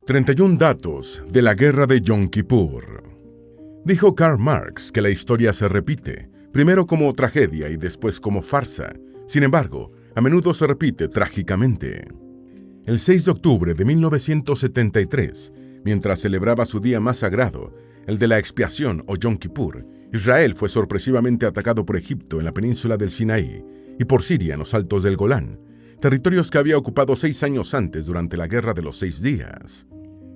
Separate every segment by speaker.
Speaker 1: 31 datos de la Guerra de Yom Kippur. Dijo Karl Marx que la historia se repite, primero como tragedia y después como farsa. Sin embargo, a menudo se repite trágicamente. El 6 de octubre de 1973, mientras celebraba su día más sagrado, el de la expiación o Yom Kippur, Israel fue sorpresivamente atacado por Egipto en la península del Sinaí y por Siria en los altos del Golán, territorios que había ocupado 6 años antes durante la Guerra de los 6 días.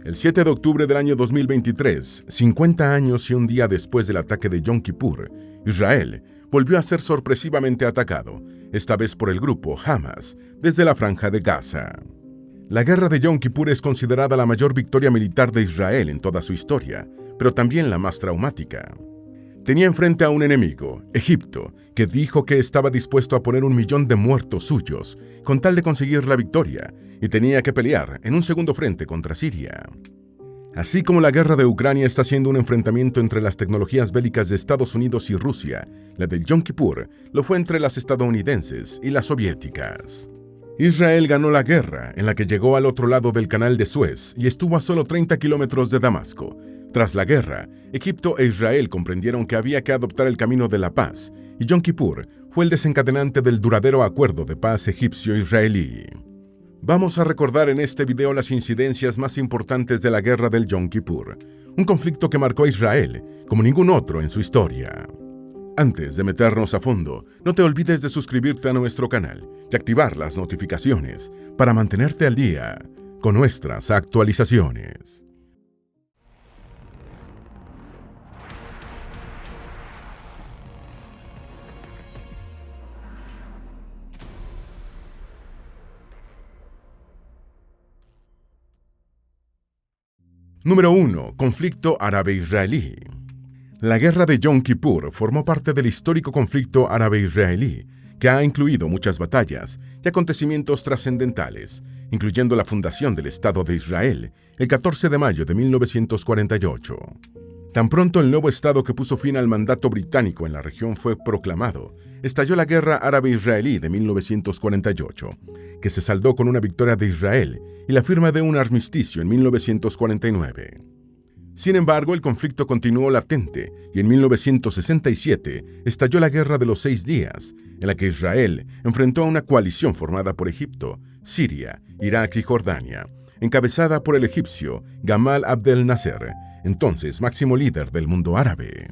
Speaker 1: El 7 de octubre del año 2023, 50 años y un día después del ataque de Yom Kippur, Israel volvió a ser sorpresivamente atacado, esta vez por el grupo Hamas, desde la Franja de Gaza. La Guerra de Yom Kippur es considerada la mayor victoria militar de Israel en toda su historia, pero también la más traumática. Tenía enfrente a un enemigo, Egipto, que dijo que estaba dispuesto a poner 1 millón de muertos suyos con tal de conseguir la victoria, y tenía que pelear en un segundo frente contra Siria. Así como la guerra de Ucrania está siendo un enfrentamiento entre las tecnologías bélicas de Estados Unidos y Rusia, la del Yom Kippur lo fue entre las estadounidenses y las soviéticas. Israel ganó la guerra, en la que llegó al otro lado del canal de Suez y estuvo a solo 30 kilómetros de Damasco. Tras la guerra, Egipto e Israel comprendieron que había que adoptar el camino de la paz, y Yom Kippur fue el desencadenante del duradero acuerdo de paz egipcio-israelí. Vamos a recordar en este video las incidencias más importantes de la guerra del Yom Kippur, un conflicto que marcó a Israel como ningún otro en su historia. Antes de meternos a fondo, no te olvides de suscribirte a nuestro canal y activar las notificaciones para mantenerte al día con nuestras actualizaciones. Número 1. Conflicto árabe-israelí. La guerra de Yom Kippur formó parte del histórico conflicto árabe-israelí, que ha incluido muchas batallas y acontecimientos trascendentales, incluyendo la fundación del Estado de Israel el 14 de mayo de 1948. Tan pronto el nuevo Estado que puso fin al mandato británico en la región fue proclamado, estalló la guerra árabe-israelí de 1948, que se saldó con una victoria de Israel y la firma de un armisticio en 1949. Sin embargo, el conflicto continuó latente y en 1967 estalló la Guerra de los 6 días, en la que Israel enfrentó a una coalición formada por Egipto, Siria, Irak y Jordania, encabezada por el egipcio Gamal Abdel Nasser, entonces máximo líder del mundo árabe.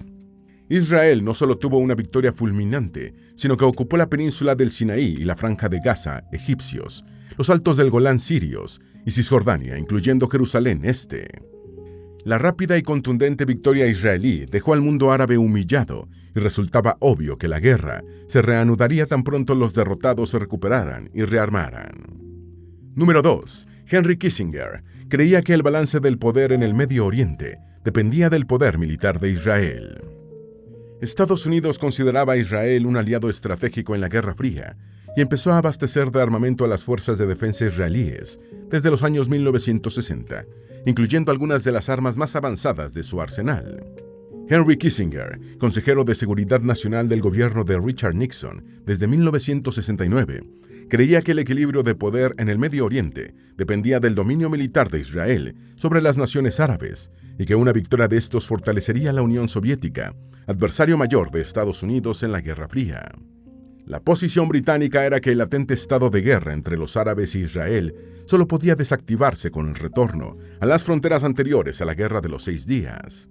Speaker 1: Israel no solo tuvo una victoria fulminante, sino que ocupó la península del Sinaí y la Franja de Gaza, egipcios, los altos del Golán, sirios, y Cisjordania, incluyendo Jerusalén Este. La rápida y contundente victoria israelí dejó al mundo árabe humillado y resultaba obvio que la guerra se reanudaría tan pronto los derrotados se recuperaran y rearmaran. Número 2. Henry Kissinger creía que el balance del poder en el Medio Oriente dependía del poder militar de Israel. Estados Unidos consideraba a Israel un aliado estratégico en la Guerra Fría y empezó a abastecer de armamento a las fuerzas de defensa israelíes desde los años 1960, incluyendo algunas de las armas más avanzadas de su arsenal. Henry Kissinger, consejero de Seguridad Nacional del gobierno de Richard Nixon desde 1969, creía que el equilibrio de poder en el Medio Oriente dependía del dominio militar de Israel sobre las naciones árabes y que una victoria de estos fortalecería a la Unión Soviética, adversario mayor de Estados Unidos en la Guerra Fría. La posición británica era que el latente estado de guerra entre los árabes y Israel solo podía desactivarse con el retorno a las fronteras anteriores a la Guerra de los 6 días.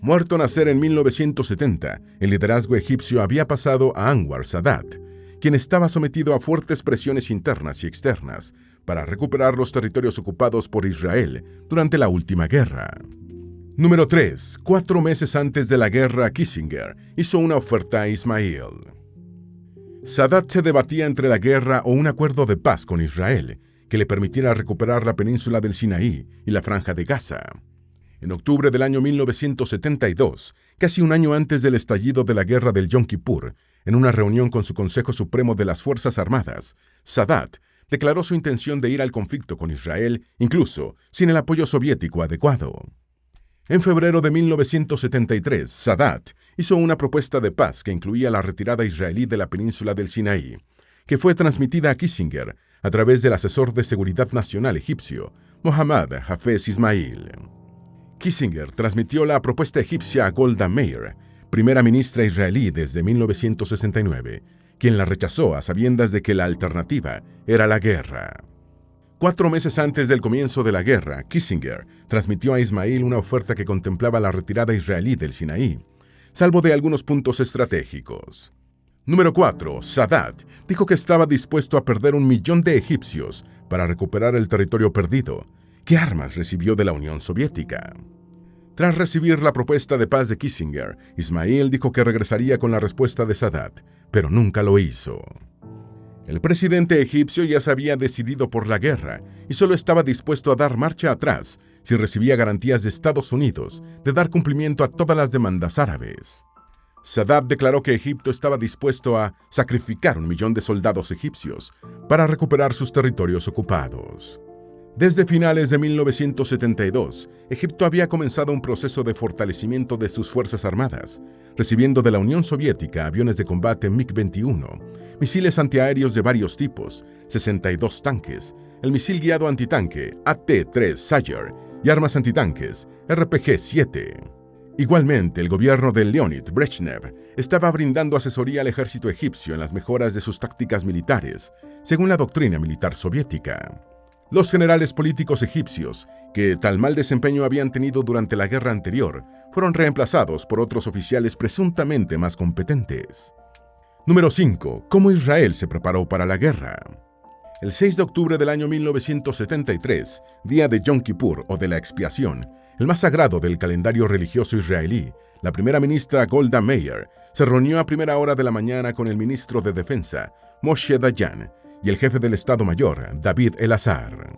Speaker 1: Muerto Nasser en 1970, el liderazgo egipcio había pasado a Anwar Sadat, quien estaba sometido a fuertes presiones internas y externas para recuperar los territorios ocupados por Israel durante la última guerra. Número 3. 4 meses antes de la guerra, Kissinger hizo una oferta a Ismail. Sadat se debatía entre la guerra o un acuerdo de paz con Israel que le permitiera recuperar la península del Sinaí y la Franja de Gaza. En octubre del año 1972, casi un año antes del estallido de la guerra del Yom Kippur, en una reunión con su Consejo Supremo de las Fuerzas Armadas, Sadat declaró su intención de ir al conflicto con Israel, incluso sin el apoyo soviético adecuado. En febrero de 1973, Sadat hizo una propuesta de paz que incluía la retirada israelí de la península del Sinaí, que fue transmitida a Kissinger a través del asesor de seguridad nacional egipcio, Mohammad Hafez Ismail. Kissinger transmitió la propuesta egipcia a Golda Meir, primera ministra israelí desde 1969, quien la rechazó a sabiendas de que la alternativa era la guerra. 4 meses antes del comienzo de la guerra, Kissinger transmitió a Ismail una oferta que contemplaba la retirada israelí del Sinaí, salvo de algunos puntos estratégicos. Número 4. Sadat dijo que estaba dispuesto a perder 1 millón de egipcios para recuperar el territorio perdido. ¿Qué armas recibió de la Unión Soviética? Tras recibir la propuesta de paz de Kissinger, Ismail dijo que regresaría con la respuesta de Sadat, pero nunca lo hizo. El presidente egipcio ya se había decidido por la guerra y solo estaba dispuesto a dar marcha atrás si recibía garantías de Estados Unidos de dar cumplimiento a todas las demandas árabes. Sadat declaró que Egipto estaba dispuesto a sacrificar 1 millón de soldados egipcios para recuperar sus territorios ocupados. Desde finales de 1972, Egipto había comenzado un proceso de fortalecimiento de sus fuerzas armadas, recibiendo de la Unión Soviética aviones de combate MiG-21, misiles antiaéreos de varios tipos, 62 tanques, el misil guiado antitanque AT-3 Sager y armas antitanques RPG-7. Igualmente, el gobierno de Leonid Brezhnev estaba brindando asesoría al ejército egipcio en las mejoras de sus tácticas militares, según la doctrina militar soviética. Los generales políticos egipcios, que tal mal desempeño habían tenido durante la guerra anterior, fueron reemplazados por otros oficiales presuntamente más competentes. Número 5. ¿Cómo Israel se preparó para la guerra? El 6 de octubre del año 1973, día de Yom Kippur o de la expiación, el más sagrado del calendario religioso israelí, la primera ministra Golda Meir se reunió a primera hora de la mañana con el ministro de Defensa, Moshe Dayan, y el jefe del Estado Mayor, David El-Azhar.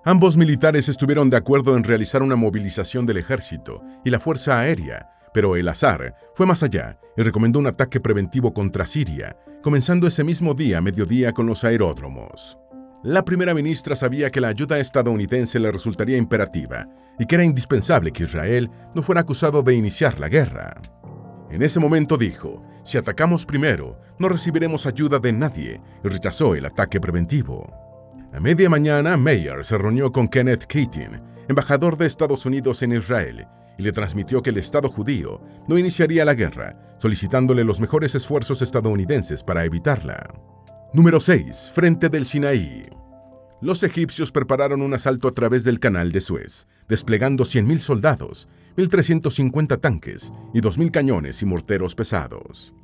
Speaker 1: Ambos militares estuvieron de acuerdo en realizar una movilización del ejército y la fuerza aérea, pero El-Azhar fue más allá y recomendó un ataque preventivo contra Siria, comenzando ese mismo día a mediodía con los aeródromos. La primera ministra sabía que la ayuda estadounidense le resultaría imperativa y que era indispensable que Israel no fuera acusado de iniciar la guerra. En ese momento dijo: si atacamos primero, no recibiremos ayuda de nadie, y rechazó el ataque preventivo. A media mañana, Meir se reunió con Kenneth Keating, embajador de Estados Unidos en Israel, y le transmitió que el Estado judío no iniciaría la guerra, solicitándole los mejores esfuerzos estadounidenses para evitarla. Número 6. Frente del Sinaí. Los egipcios prepararon un asalto a través del Canal de Suez, desplegando 100.000 soldados, 1.350 tanques y 2.000 cañones y morteros pesados.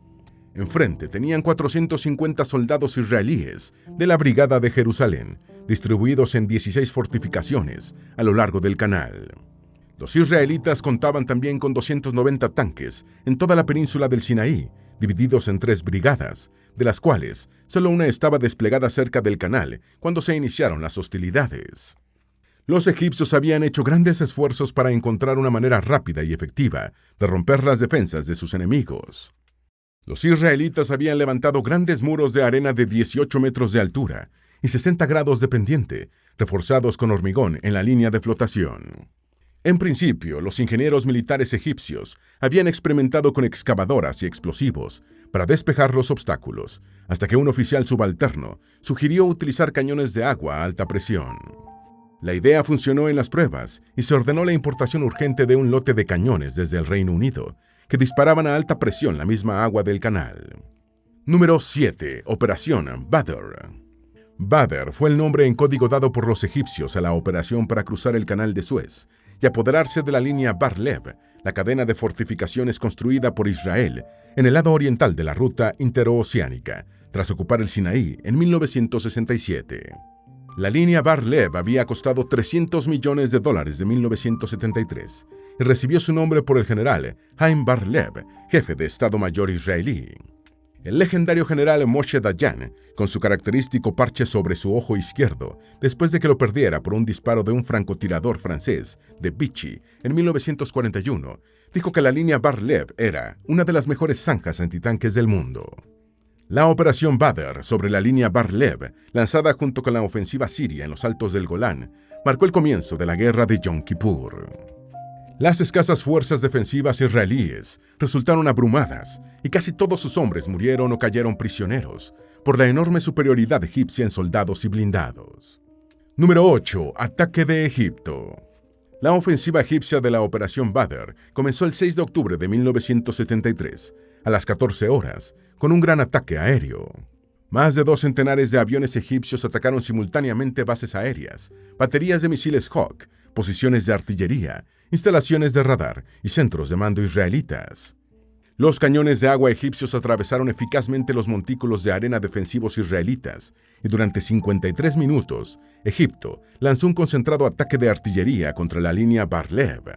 Speaker 1: Enfrente tenían 450 soldados israelíes de la Brigada de Jerusalén, distribuidos en 16 fortificaciones a lo largo del canal. Los israelitas contaban también con 290 tanques en toda la península del Sinaí, divididos en 3 brigadas, de las cuales solo una estaba desplegada cerca del canal cuando se iniciaron las hostilidades. Los egipcios habían hecho grandes esfuerzos para encontrar una manera rápida y efectiva de romper las defensas de sus enemigos. Los israelitas habían levantado grandes muros de arena de 18 metros de altura y 60 grados de pendiente, reforzados con hormigón en la línea de flotación. En principio, los ingenieros militares egipcios habían experimentado con excavadoras y explosivos para despejar los obstáculos, hasta que un oficial subalterno sugirió utilizar cañones de agua a alta presión. La idea funcionó en las pruebas y se ordenó la importación urgente de un lote de cañones desde el Reino Unido, que disparaban a alta presión la misma agua del canal. Número 7. Operación Badr. Badr fue el nombre en código dado por los egipcios a la operación para cruzar el Canal de Suez y apoderarse de la línea Bar-Lev, la cadena de fortificaciones construida por Israel en el lado oriental de la ruta interoceánica, tras ocupar el Sinaí en 1967. La línea Bar-Lev había costado $300 millones de 1973 y recibió su nombre por el general Haim Bar-Lev, jefe de Estado Mayor israelí. El legendario general Moshe Dayan, con su característico parche sobre su ojo izquierdo, después de que lo perdiera por un disparo de un francotirador francés de Vichy en 1941, dijo que la línea Bar-Lev era una de las mejores zanjas antitanques del mundo. La operación Badr sobre la línea Bar-Lev, lanzada junto con la ofensiva siria en los altos del Golán, marcó el comienzo de la guerra de Yom Kippur. Las escasas fuerzas defensivas israelíes resultaron abrumadas y casi todos sus hombres murieron o cayeron prisioneros por la enorme superioridad egipcia en soldados y blindados. Número 8. Ataque de Egipto. La ofensiva egipcia de la Operación Badr comenzó el 6 de octubre de 1973, a las 14 horas, con un gran ataque aéreo. Más de 2 centenares de aviones egipcios atacaron simultáneamente bases aéreas, baterías de misiles Hawk, posiciones de artillería, instalaciones de radar y centros de mando israelitas. Los cañones de agua egipcios atravesaron eficazmente los montículos de arena defensivos israelitas y durante 53 minutos, Egipto lanzó un concentrado ataque de artillería contra la línea Bar-Lev.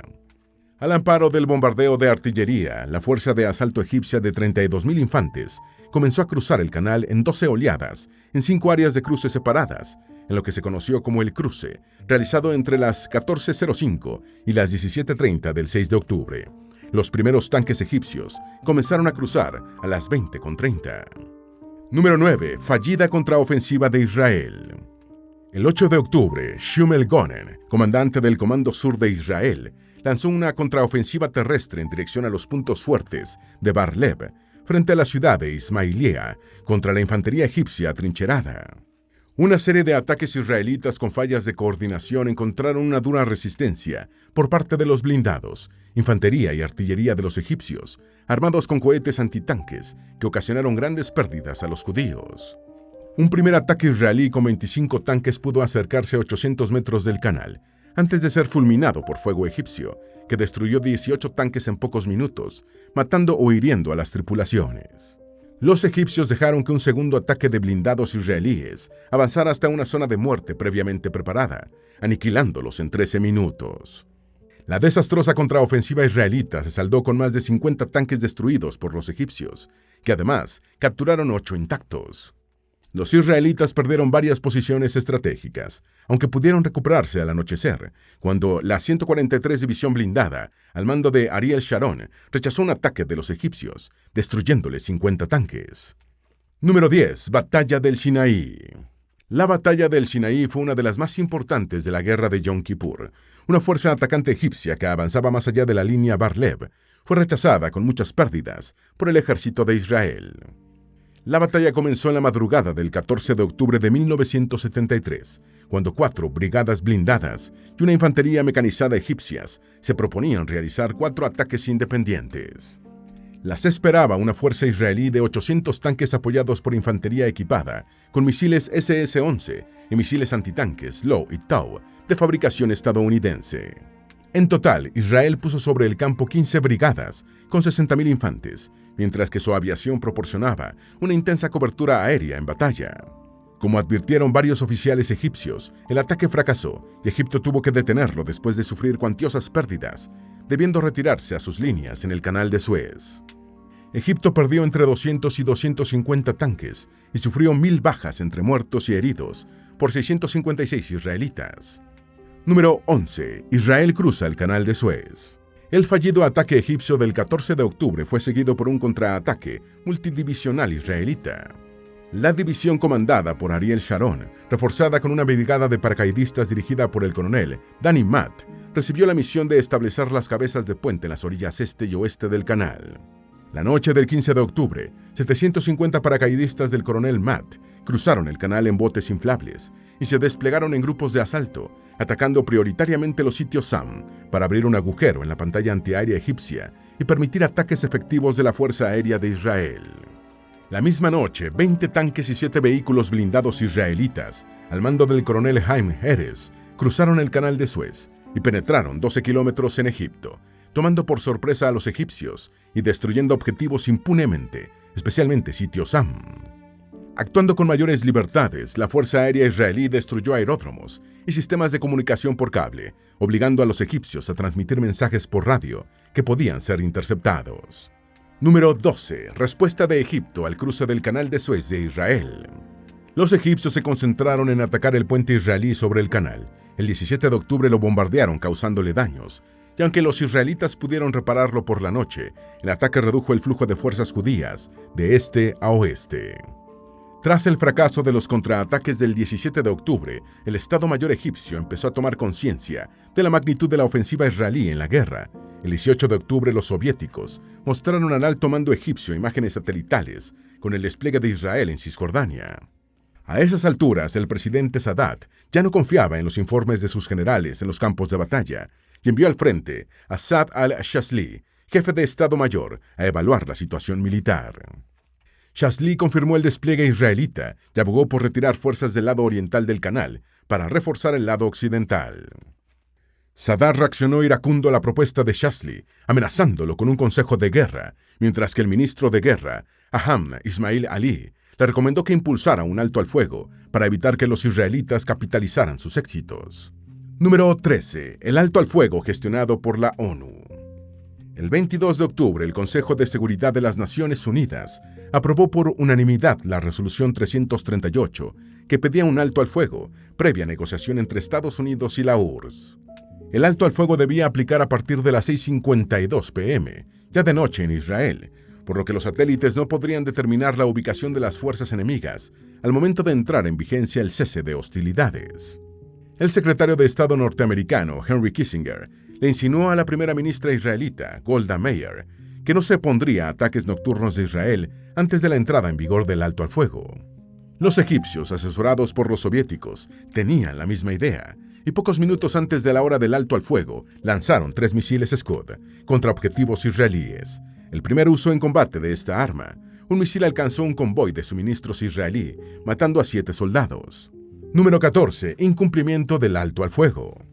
Speaker 1: Al amparo del bombardeo de artillería, la fuerza de asalto egipcia de 32.000 infantes comenzó a cruzar el canal en 12 oleadas, en 5 áreas de cruce separadas, en lo que se conoció como el cruce, realizado entre las 14:05 y las 17:30 del 6 de octubre. Los primeros tanques egipcios comenzaron a cruzar a las 20:30. Número 9. Fallida contraofensiva de Israel. El 8 de octubre, Shmuel Gonen, comandante del Comando Sur de Israel, lanzó una contraofensiva terrestre en dirección a los puntos fuertes de Bar-Lev, frente a la ciudad de Ismailia, contra la infantería egipcia atrincherada. Una serie de ataques israelitas con fallas de coordinación encontraron una dura resistencia por parte de los blindados, infantería y artillería de los egipcios, armados con cohetes antitanques que ocasionaron grandes pérdidas a los judíos. Un primer ataque israelí con 25 tanques pudo acercarse a 800 metros del canal, antes de ser fulminado por fuego egipcio, que destruyó 18 tanques en pocos minutos, matando o hiriendo a las tripulaciones. Los egipcios dejaron que un segundo ataque de blindados israelíes avanzara hasta una zona de muerte previamente preparada, aniquilándolos en 13 minutos. La desastrosa contraofensiva israelita se saldó con más de 50 tanques destruidos por los egipcios, que además capturaron 8 intactos. Los israelitas perdieron varias posiciones estratégicas, aunque pudieron recuperarse al anochecer, cuando la 143 División Blindada, al mando de Ariel Sharon, rechazó un ataque de los egipcios, destruyéndoles 50 tanques. Número 10. Batalla del Sinaí. La batalla del Sinaí fue una de las más importantes de la guerra de Yom Kippur. Una fuerza atacante egipcia que avanzaba más allá de la línea Bar-Lev fue rechazada con muchas pérdidas por el ejército de Israel. La batalla comenzó en la madrugada del 14 de octubre de 1973, cuando 4 brigadas blindadas y una infantería mecanizada egipcias se proponían realizar 4 ataques independientes. Las esperaba una fuerza israelí de 800 tanques apoyados por infantería equipada con misiles SS-11 y misiles antitanques Low y Tau de fabricación estadounidense. En total, Israel puso sobre el campo 15 brigadas con 60.000 infantes, mientras que su aviación proporcionaba una intensa cobertura aérea en batalla. Como advirtieron varios oficiales egipcios, el ataque fracasó y Egipto tuvo que detenerlo después de sufrir cuantiosas pérdidas, debiendo retirarse a sus líneas en el canal de Suez. Egipto perdió entre 200 y 250 tanques y sufrió 1.000 bajas entre muertos y heridos por 656 israelitas. Número 11. Israel cruza el canal de Suez. El fallido ataque egipcio del 14 de octubre fue seguido por un contraataque multidivisional israelita. La división comandada por Ariel Sharon, reforzada con una brigada de paracaidistas dirigida por el coronel Dani Matt, recibió la misión de establecer las cabezas de puente en las orillas este y oeste del canal. La noche del 15 de octubre, 750 paracaidistas del coronel Matt cruzaron el canal en botes inflables y se desplegaron en grupos de asalto, atacando prioritariamente los sitios Sam para abrir un agujero en la pantalla antiaérea egipcia y permitir ataques efectivos de la Fuerza Aérea de Israel. La misma noche, 20 tanques y 7 vehículos blindados israelitas, al mando del coronel Haim Erez, cruzaron el canal de Suez y penetraron 12 kilómetros en Egipto, tomando por sorpresa a los egipcios y destruyendo objetivos impunemente, especialmente sitios Sam. Actuando con mayores libertades, la Fuerza Aérea israelí destruyó aeródromos y sistemas de comunicación por cable, obligando a los egipcios a transmitir mensajes por radio que podían ser interceptados. Número 12. Respuesta de Egipto al cruce del canal de Suez de Israel. Los egipcios se concentraron en atacar el puente israelí sobre el canal. El 17 de octubre lo bombardearon causándole daños, y aunque los israelitas pudieron repararlo por la noche, el ataque redujo el flujo de fuerzas judías de este a oeste. Tras el fracaso de los contraataques del 17 de octubre, el Estado Mayor egipcio empezó a tomar conciencia de la magnitud de la ofensiva israelí en la guerra. El 18 de octubre los soviéticos mostraron al alto mando egipcio imágenes satelitales con el despliegue de Israel en Cisjordania. A esas alturas, el presidente Sadat ya no confiaba en los informes de sus generales en los campos de batalla y envió al frente a Saad al-Shazli, jefe de Estado Mayor, a evaluar la situación militar. Shazli confirmó el despliegue israelita y abogó por retirar fuerzas del lado oriental del canal para reforzar el lado occidental. Sadat reaccionó iracundo a la propuesta de Shazli, amenazándolo con un consejo de guerra, mientras que el ministro de guerra, Aham Ismail Ali, le recomendó que impulsara un alto al fuego para evitar que los israelitas capitalizaran sus éxitos. Número 13. El alto al fuego gestionado por la ONU. El 22 de octubre, el Consejo de Seguridad de las Naciones Unidas aprobó por unanimidad la Resolución 338, que pedía un alto al fuego, previa negociación entre Estados Unidos y la URSS. El alto al fuego debía aplicar a partir de las 6:52 p.m., ya de noche en Israel, por lo que los satélites no podrían determinar la ubicación de las fuerzas enemigas al momento de entrar en vigencia el cese de hostilidades. El secretario de Estado norteamericano, Henry Kissinger, le insinuó a la primera ministra israelita, Golda Meir, que no se opondría a ataques nocturnos de Israel antes de la entrada en vigor del alto al fuego. Los egipcios, asesorados por los soviéticos, tenían la misma idea, y pocos minutos antes de la hora del alto al fuego, lanzaron 3 misiles Scud contra objetivos israelíes. El primer uso en combate de esta arma, un misil alcanzó un convoy de suministros israelí, matando a 7 soldados. Número 14. Incumplimiento del alto al fuego.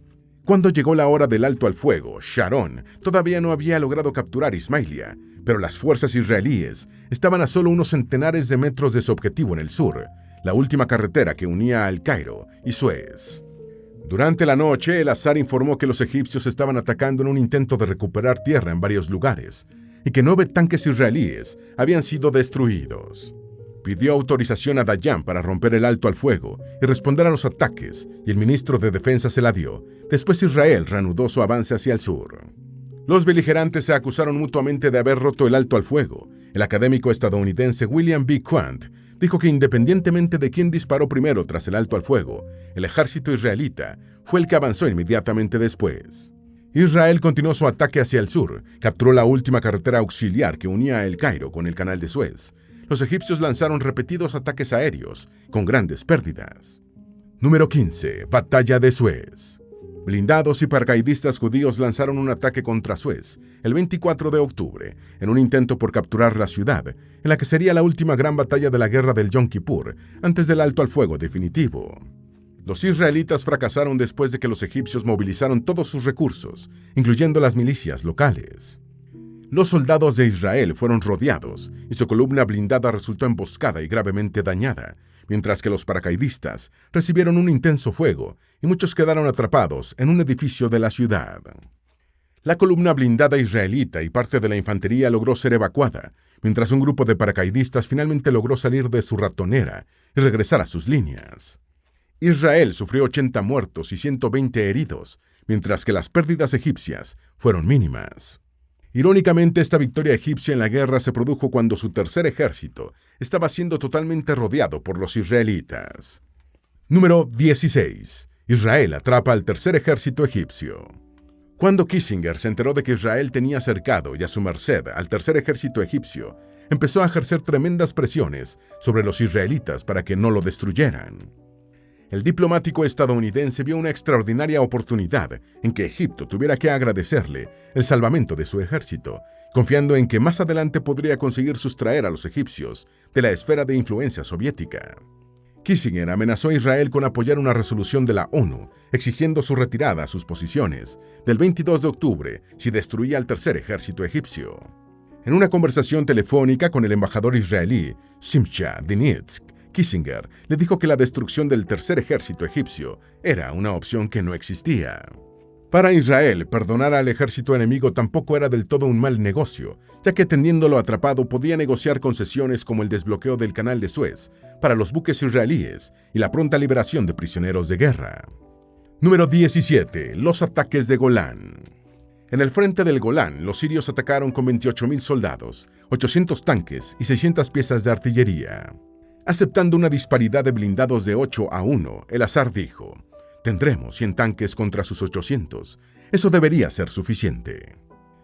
Speaker 1: Cuando llegó la hora del alto al fuego, Sharon todavía no había logrado capturar Ismailia, pero las fuerzas israelíes estaban a solo unos centenares de metros de su objetivo en el sur, la última carretera que unía a El Cairo y Suez. Durante la noche, el Azar informó que los egipcios estaban atacando en un intento de recuperar tierra en varios lugares y que 9 tanques israelíes habían sido destruidos. Pidió autorización a Dayan para romper el alto al fuego y responder a los ataques, y el ministro de Defensa se la dio. Después Israel reanudó su avance hacia el sur. Los beligerantes se acusaron mutuamente de haber roto el alto al fuego. El académico estadounidense William B. Quandt dijo que independientemente de quién disparó primero tras el alto al fuego, el ejército israelita fue el que avanzó inmediatamente después. Israel continuó su ataque hacia el sur, capturó la última carretera auxiliar que unía a El Cairo con el canal de Suez. Los egipcios lanzaron repetidos ataques aéreos, con grandes pérdidas. Número 15. Batalla de Suez. Blindados y paracaidistas judíos lanzaron un ataque contra Suez el 24 de octubre, en un intento por capturar la ciudad, en la que sería la última gran batalla de la guerra del Yom Kippur, antes del alto al fuego definitivo. Los israelitas fracasaron después de que los egipcios movilizaron todos sus recursos, incluyendo las milicias locales. Los soldados de Israel fueron rodeados y su columna blindada resultó emboscada y gravemente dañada, mientras que los paracaidistas recibieron un intenso fuego y muchos quedaron atrapados en un edificio de la ciudad. La columna blindada israelita y parte de la infantería logró ser evacuada, mientras un grupo de paracaidistas finalmente logró salir de su ratonera y regresar a sus líneas. Israel sufrió 80 muertos y 120 heridos, mientras que las pérdidas egipcias fueron mínimas. Irónicamente, esta victoria egipcia en la guerra se produjo cuando su tercer ejército estaba siendo totalmente rodeado por los israelitas. Número 16. Israel atrapa al tercer ejército egipcio. Cuando Kissinger se enteró de que Israel tenía cercado y a su merced al tercer ejército egipcio, empezó a ejercer tremendas presiones sobre los israelitas para que no lo destruyeran. El diplomático estadounidense vio una extraordinaria oportunidad en que Egipto tuviera que agradecerle el salvamento de su ejército, confiando en que más adelante podría conseguir sustraer a los egipcios de la esfera de influencia soviética. Kissinger amenazó a Israel con apoyar una resolución de la ONU exigiendo su retirada a sus posiciones del 22 de octubre si destruía al tercer ejército egipcio. En una conversación telefónica con el embajador israelí, Simcha Dinitsk, Kissinger le dijo que la destrucción del tercer ejército egipcio era una opción que no existía. Para Israel, perdonar al ejército enemigo tampoco era del todo un mal negocio, ya que teniéndolo atrapado podía negociar concesiones como el desbloqueo del canal de Suez para los buques israelíes y la pronta liberación de prisioneros de guerra. Número 17. Los ataques de Golán. En el frente del Golán, los sirios atacaron con 28.000 soldados, 800 tanques y 600 piezas de artillería. Aceptando una disparidad de blindados de 8-1, el Azar dijo: «Tendremos 100 tanques contra sus 800. Eso debería ser suficiente».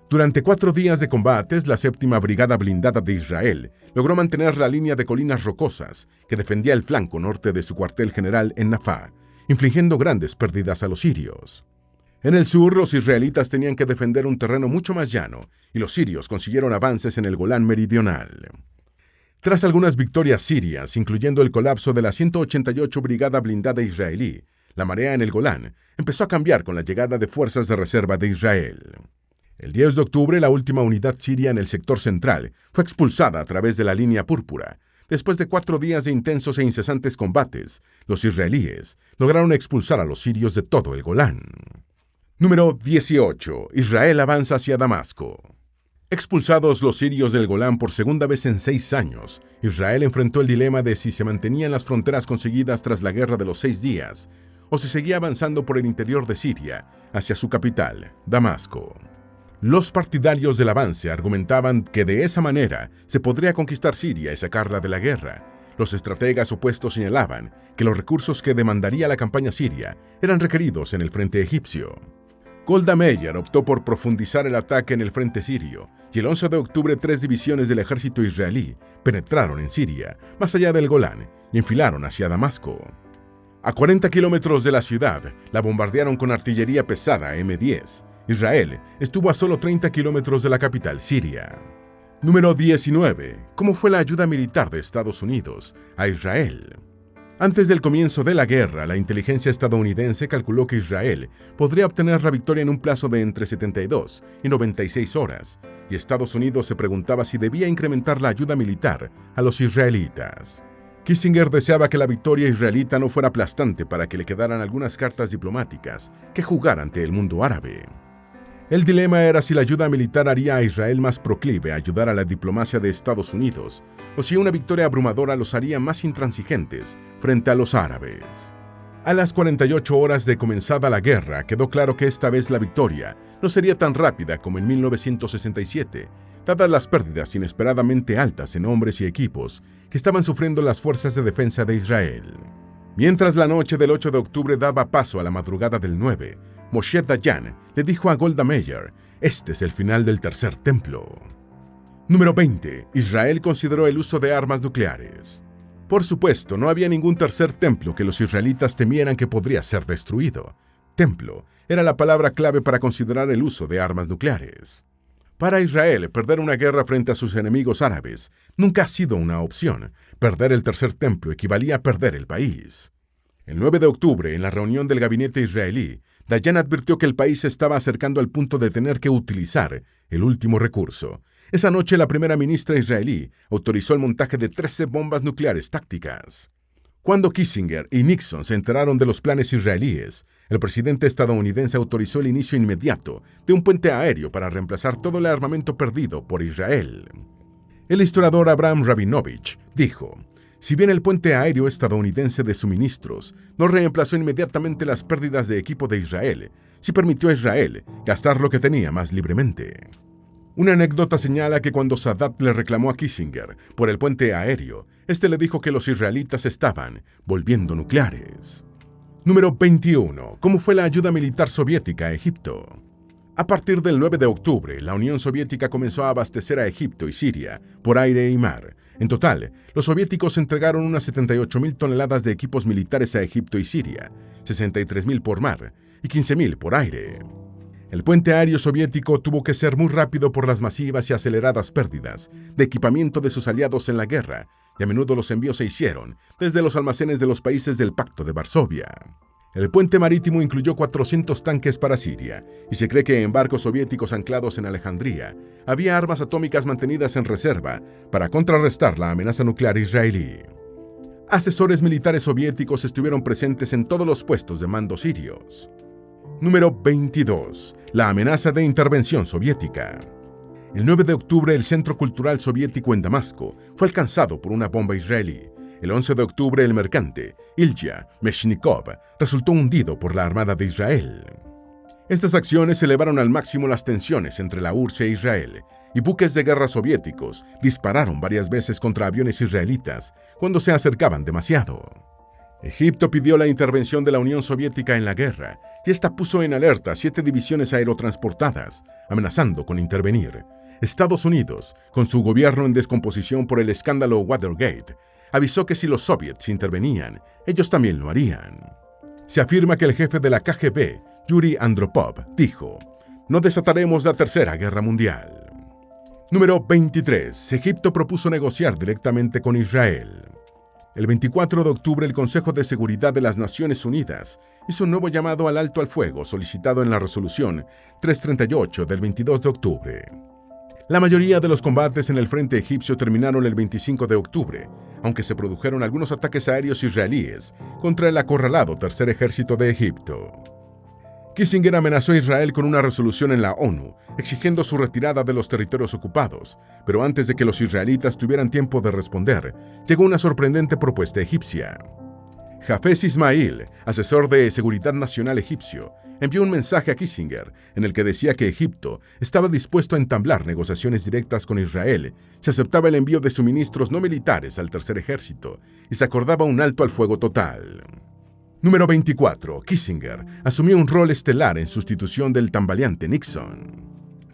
Speaker 1: Durante 4 días de combates, la 7ª Brigada Blindada de Israel logró mantener la línea de colinas rocosas que defendía el flanco norte de su cuartel general en Nafá, infligiendo grandes pérdidas a los sirios. En el sur, los israelitas tenían que defender un terreno mucho más llano, y los sirios consiguieron avances en el Golán meridional. Tras algunas victorias sirias, incluyendo el colapso de la 188 Brigada Blindada israelí, la marea en el Golán empezó a cambiar con la llegada de fuerzas de reserva de Israel. El 10 de octubre, la última unidad siria en el sector central fue expulsada a través de la línea púrpura. Después de 4 días de intensos e incesantes combates, los israelíes lograron expulsar a los sirios de todo el Golán. Número 18. Israel avanza hacia Damasco. Expulsados los sirios del Golán por segunda vez en 6 años, Israel enfrentó el dilema de si se mantenían las fronteras conseguidas tras la Guerra de los 6 días o si seguía avanzando por el interior de Siria hacia su capital, Damasco. Los partidarios del avance argumentaban que de esa manera se podría conquistar Siria y sacarla de la guerra. Los estrategas opuestos señalaban que los recursos que demandaría la campaña siria eran requeridos en el frente egipcio. Golda Meir optó por profundizar el ataque en el frente sirio, y el 11 de octubre 3 divisiones del ejército israelí penetraron en Siria, más allá del Golán, y enfilaron hacia Damasco. A 40 kilómetros de la ciudad, la bombardearon con artillería pesada M10. Israel estuvo a solo 30 kilómetros de la capital siria. Número 19. ¿Cómo fue la ayuda militar de Estados Unidos a Israel? Antes del comienzo de la guerra, la inteligencia estadounidense calculó que Israel podría obtener la victoria en un plazo de entre 72 y 96 horas, y Estados Unidos se preguntaba si debía incrementar la ayuda militar a los israelitas. Kissinger deseaba que la victoria israelita no fuera aplastante para que le quedaran algunas cartas diplomáticas que jugar ante el mundo árabe. El dilema era si la ayuda militar haría a Israel más proclive a ayudar a la diplomacia de Estados Unidos, o si una victoria abrumadora los haría más intransigentes frente a los árabes. A las 48 horas de comenzada la guerra, quedó claro que esta vez la victoria no sería tan rápida como en 1967, dadas las pérdidas inesperadamente altas en hombres y equipos que estaban sufriendo las fuerzas de defensa de Israel. Mientras la noche del 8 de octubre daba paso a la madrugada del 9, Moshe Dayan le dijo a Golda Meir: «Este es el final del tercer templo». Número 20. Israel consideró el uso de armas nucleares. Por supuesto, no había ningún tercer templo que los israelitas temieran que podría ser destruido. Templo era la palabra clave para considerar el uso de armas nucleares. Para Israel, perder una guerra frente a sus enemigos árabes nunca ha sido una opción. Perder el tercer templo equivalía a perder el país. El 9 de octubre, en la reunión del gabinete israelí, Dayan advirtió que el país se estaba acercando al punto de tener que utilizar el último recurso. Esa noche, la primera ministra israelí autorizó el montaje de 13 bombas nucleares tácticas. Cuando Kissinger y Nixon se enteraron de los planes israelíes, el presidente estadounidense autorizó el inicio inmediato de un puente aéreo para reemplazar todo el armamento perdido por Israel. El historiador Abraham Rabinovich dijo: «Si bien el puente aéreo estadounidense de suministros no reemplazó inmediatamente las pérdidas de equipo de Israel, sí permitió a Israel gastar lo que tenía más libremente». Una anécdota señala que cuando Sadat le reclamó a Kissinger por el puente aéreo, este le dijo que los israelitas estaban volviendo nucleares. Número 21. ¿Cómo fue la ayuda militar soviética a Egipto? A partir del 9 de octubre, la Unión Soviética comenzó a abastecer a Egipto y Siria por aire y mar. En total, los soviéticos entregaron unas 78.000 toneladas de equipos militares a Egipto y Siria, 63.000 por mar y 15.000 por aire. El puente aéreo soviético tuvo que ser muy rápido por las masivas y aceleradas pérdidas de equipamiento de sus aliados en la guerra, y a menudo los envíos se hicieron desde los almacenes de los países del Pacto de Varsovia. El puente marítimo incluyó 400 tanques para Siria, y se cree que en barcos soviéticos anclados en Alejandría había armas atómicas mantenidas en reserva para contrarrestar la amenaza nuclear israelí. Asesores militares soviéticos estuvieron presentes en todos los puestos de mando sirios. Número 22. La amenaza de intervención soviética. El 9 de octubre, el Centro Cultural Soviético en Damasco fue alcanzado por una bomba israelí. El 11 de octubre, el mercante Ilya Meshnikov resultó hundido por la Armada de Israel. Estas acciones elevaron al máximo las tensiones entre la URSS e Israel, y buques de guerra soviéticos dispararon varias veces contra aviones israelitas cuando se acercaban demasiado. Egipto pidió la intervención de la Unión Soviética en la guerra, y esta puso en alerta 7 divisiones aerotransportadas, amenazando con intervenir. Estados Unidos, con su gobierno en descomposición por el escándalo Watergate, avisó que si los soviets intervenían, ellos también lo harían. Se afirma que el jefe de la KGB, Yuri Andropov, dijo: "No desataremos la Tercera Guerra Mundial". Número 23. Egipto propuso negociar directamente con Israel. El 24 de octubre, el Consejo de Seguridad de las Naciones Unidas hizo un nuevo llamado al alto al fuego solicitado en la resolución 338 del 22 de octubre. La mayoría de los combates en el frente egipcio terminaron el 25 de octubre, aunque se produjeron algunos ataques aéreos israelíes contra el acorralado Tercer Ejército de Egipto. Kissinger amenazó a Israel con una resolución en la ONU, exigiendo su retirada de los territorios ocupados, pero antes de que los israelitas tuvieran tiempo de responder, llegó una sorprendente propuesta egipcia. Hafez Ismail, asesor de Seguridad Nacional egipcio, envió un mensaje a Kissinger en el que decía que Egipto estaba dispuesto a entablar negociaciones directas con Israel si aceptaba el envío de suministros no militares al Tercer Ejército y se acordaba un alto al fuego total. Número 24. Kissinger asumió un rol estelar en sustitución del tambaleante Nixon.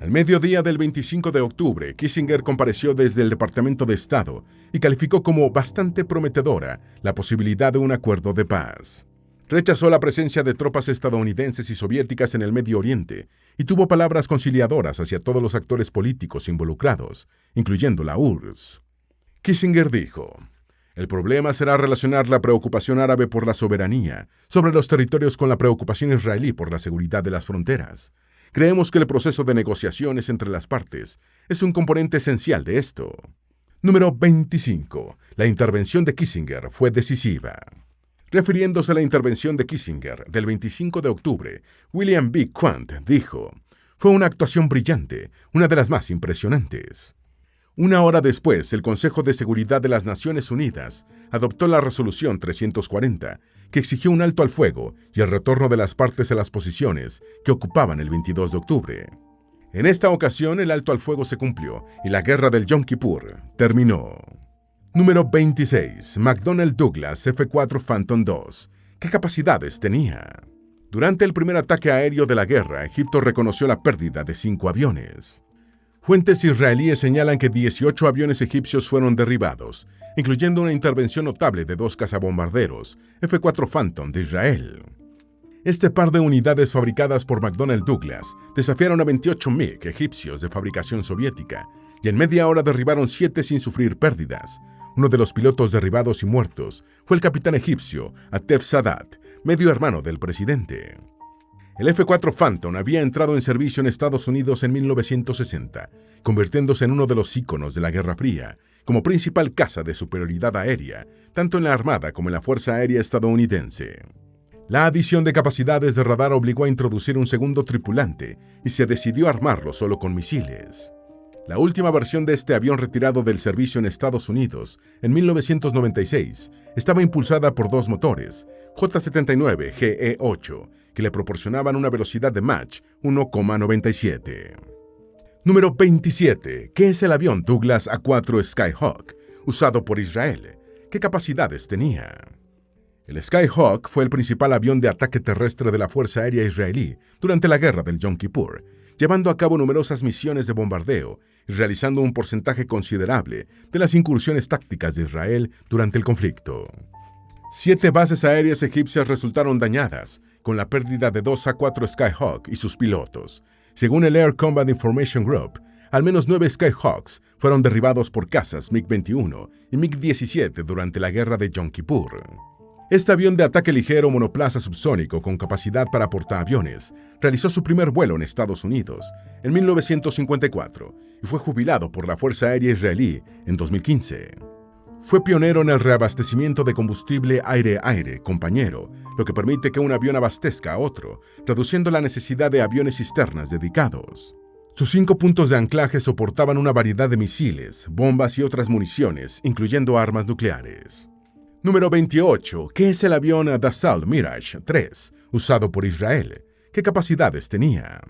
Speaker 1: Al mediodía del 25 de octubre, Kissinger compareció desde el Departamento de Estado y calificó como bastante prometedora la posibilidad de un acuerdo de paz. Rechazó la presencia de tropas estadounidenses y soviéticas en el Medio Oriente y tuvo palabras conciliadoras hacia todos los actores políticos involucrados, incluyendo la URSS. Kissinger dijo: "El problema será relacionar la preocupación árabe por la soberanía sobre los territorios con la preocupación israelí por la seguridad de las fronteras. Creemos que el proceso de negociaciones entre las partes es un componente esencial de esto". Número 25. La intervención de Kissinger fue decisiva. Refiriéndose a la intervención de Kissinger del 25 de octubre, William B. Quandt dijo: "Fue una actuación brillante, una de las más impresionantes". Una hora después, el Consejo de Seguridad de las Naciones Unidas adoptó la resolución 340, que exigió un alto al fuego y el retorno de las partes a las posiciones que ocupaban el 22 de octubre. En esta ocasión, el alto al fuego se cumplió y la guerra del Yom Kippur terminó. Número 26. McDonnell Douglas F-4 Phantom II. ¿Qué capacidades tenía? Durante el primer ataque aéreo de la guerra, Egipto reconoció la pérdida de 5 aviones. Fuentes israelíes señalan que 18 aviones egipcios fueron derribados, incluyendo una intervención notable de 2 cazabombarderos F-4 Phantom de Israel. Este par de unidades fabricadas por McDonnell Douglas desafiaron a 28 MiG egipcios de fabricación soviética y en media hora derribaron 7 sin sufrir pérdidas. Uno de los pilotos derribados y muertos fue el capitán egipcio Atef Sadat, medio hermano del presidente. El F-4 Phantom había entrado en servicio en Estados Unidos en 1960, convirtiéndose en uno de los íconos de la Guerra Fría, como principal caza de superioridad aérea, tanto en la Armada como en la Fuerza Aérea estadounidense. La adición de capacidades de radar obligó a introducir un segundo tripulante y se decidió armarlo solo con misiles. La última versión de este avión retirado del servicio en Estados Unidos, en 1996, estaba impulsada por 2 motores, J-79 GE-8, que le proporcionaban una velocidad de Mach 1,97. Número 27. ¿Qué es el avión Douglas A-4 Skyhawk, usado por Israel? ¿Qué capacidades tenía? El Skyhawk fue el principal avión de ataque terrestre de la Fuerza Aérea israelí durante la guerra del Yom Kippur, llevando a cabo numerosas misiones de bombardeo y realizando un porcentaje considerable de las incursiones tácticas de Israel durante el conflicto. 7 bases aéreas egipcias resultaron dañadas, con la pérdida de 2 A-4 Skyhawk y sus pilotos. Según el Air Combat Information Group, al menos 9 Skyhawks fueron derribados por cazas MiG-21 y MiG-17 durante la guerra de Yom Kippur. Este avión de ataque ligero monoplaza subsónico con capacidad para portaaviones realizó su primer vuelo en Estados Unidos en 1954 y fue jubilado por la Fuerza Aérea Israelí en 2015. Fue pionero en el reabastecimiento de combustible aire-aire compañero, lo que permite que un avión abastezca a otro, reduciendo la necesidad de aviones cisternas dedicados. Sus 5 puntos de anclaje soportaban una variedad de misiles, bombas y otras municiones, incluyendo armas nucleares. Número 28. ¿Qué es el avión Dassault Mirage 3, usado por Israel? ¿Qué capacidades tenía?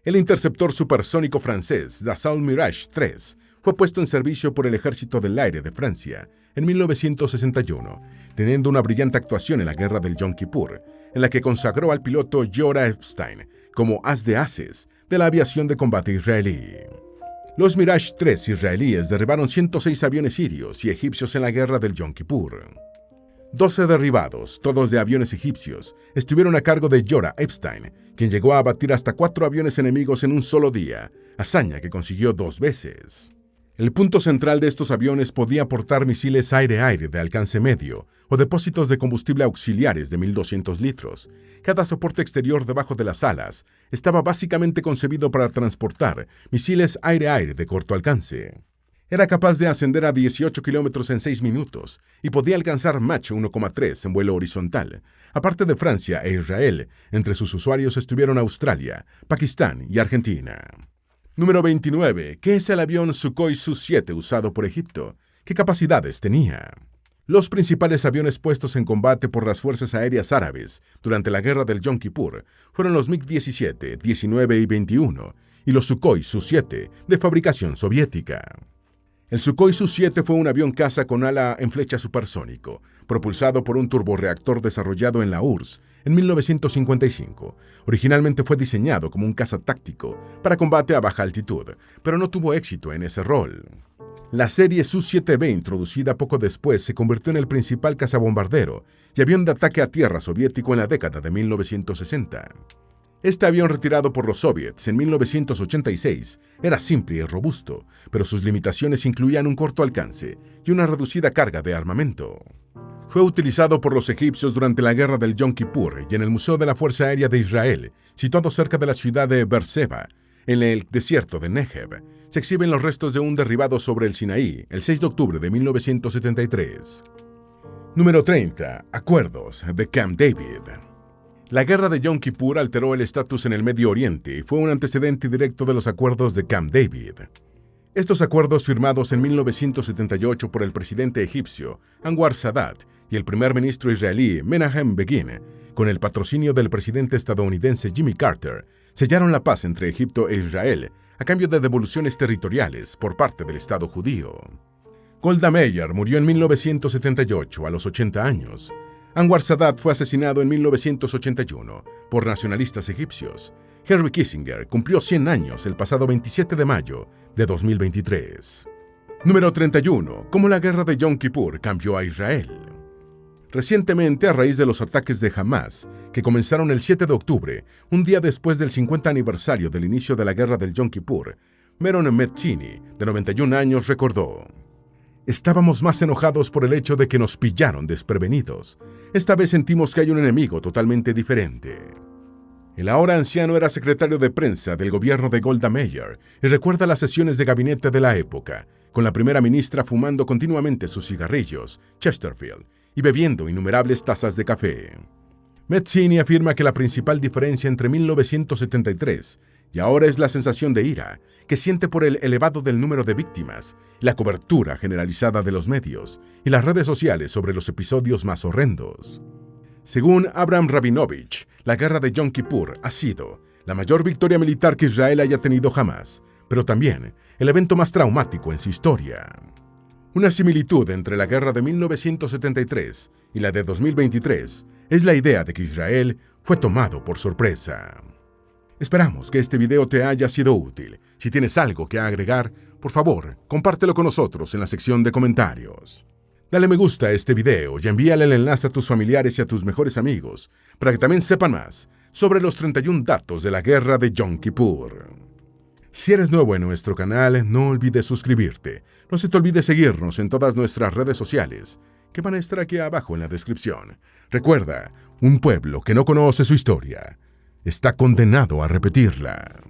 Speaker 1: El interceptor supersónico francés Dassault Mirage 3 fue puesto en servicio por el Ejército del Aire de Francia en 1961, teniendo una brillante actuación en la Guerra del Yom Kippur, en la que consagró al piloto Giora Epstein como as de ases de la aviación de combate israelí. Los Mirage 3 israelíes derribaron 106 aviones sirios y egipcios en la Guerra del Yom Kippur. 12 derribados, todos de aviones egipcios, estuvieron a cargo de Giora Epstein, quien llegó a abatir hasta 4 aviones enemigos en un solo día, hazaña que consiguió 2 veces. El punto central de estos aviones podía portar misiles aire-aire de alcance medio o depósitos de combustible auxiliares de 1.200 litros. Cada soporte exterior debajo de las alas estaba básicamente concebido para transportar misiles aire-aire de corto alcance. Era capaz de ascender a 18 kilómetros en 6 minutos y podía alcanzar Mach 1,3 en vuelo horizontal. Aparte de Francia e Israel, entre sus usuarios estuvieron Australia, Pakistán y Argentina. Número 29. ¿Qué es el avión Sukhoi Su-7 usado por Egipto? ¿Qué capacidades tenía? Los principales aviones puestos en combate por las fuerzas aéreas árabes durante la Guerra del Yom Kippur fueron los MiG-17, 19 y 21 y los Sukhoi Su-7 de fabricación soviética. El Sukhoi Su-7 fue un avión caza con ala en flecha supersónico, propulsado por un turborreactor desarrollado en la URSS en 1955. Originalmente fue diseñado como un caza táctico para combate a baja altitud, pero no tuvo éxito en ese rol. La serie Su-7B, introducida poco después, se convirtió en el principal cazabombardero y avión de ataque a tierra soviético en la década de 1960. Este avión retirado por los soviets en 1986 era simple y robusto, pero sus limitaciones incluían un corto alcance y una reducida carga de armamento. Fue utilizado por los egipcios durante la Guerra del Yom Kippur y en el Museo de la Fuerza Aérea de Israel, situado cerca de la ciudad de Beerseba, en el desierto de Negev, se exhiben los restos de un derribado sobre el Sinaí el 6 de octubre de 1973. Número 30. Acuerdos de Camp David. La Guerra de Yom Kippur alteró el estatus en el Medio Oriente y fue un antecedente directo de los acuerdos de Camp David. Estos acuerdos, firmados en 1978 por el presidente egipcio Anwar Sadat y el primer ministro israelí Menahem Begin, con el patrocinio del presidente estadounidense Jimmy Carter, sellaron la paz entre Egipto e Israel a cambio de devoluciones territoriales por parte del Estado judío. Golda Meir murió en 1978 a los 80 años. Anwar Sadat fue asesinado en 1981 por nacionalistas egipcios. Henry Kissinger cumplió 100 años el pasado 27 de mayo de 2023. Número 31. ¿Cómo la Guerra de Yom Kippur cambió a Israel? Recientemente, a raíz de los ataques de Hamas, que comenzaron el 7 de octubre, un día después del 50 aniversario del inicio de la Guerra del Yom Kippur, Meron Metzini, de 91 años, recordó: "Estábamos más enojados por el hecho de que nos pillaron desprevenidos. Esta vez sentimos que hay un enemigo totalmente diferente". El ahora anciano era secretario de prensa del gobierno de Golda Meir y recuerda las sesiones de gabinete de la época, con la primera ministra fumando continuamente sus cigarrillos, Chesterfield, y bebiendo innumerables tazas de café. Metzini afirma que la principal diferencia entre 1973 y ahora es la sensación de ira que siente por el elevado del número de víctimas, la cobertura generalizada de los medios y las redes sociales sobre los episodios más horrendos. Según Abraham Rabinovich, la Guerra de Yom Kippur ha sido la mayor victoria militar que Israel haya tenido jamás, pero también el evento más traumático en su historia. Una similitud entre la Guerra de 1973 y la de 2023 es la idea de que Israel fue tomado por sorpresa. Esperamos que este video te haya sido útil. Si tienes algo que agregar, por favor, compártelo con nosotros en la sección de comentarios. Dale me gusta a este video y envíale el enlace a tus familiares y a tus mejores amigos para que también sepan más sobre los 31 datos de la Guerra de Yom Kippur. Si eres nuevo en nuestro canal, no olvides suscribirte. No se te olvide seguirnos en todas nuestras redes sociales, que van a estar aquí abajo en la descripción. Recuerda, un pueblo que no conoce su historia está condenado a repetirla.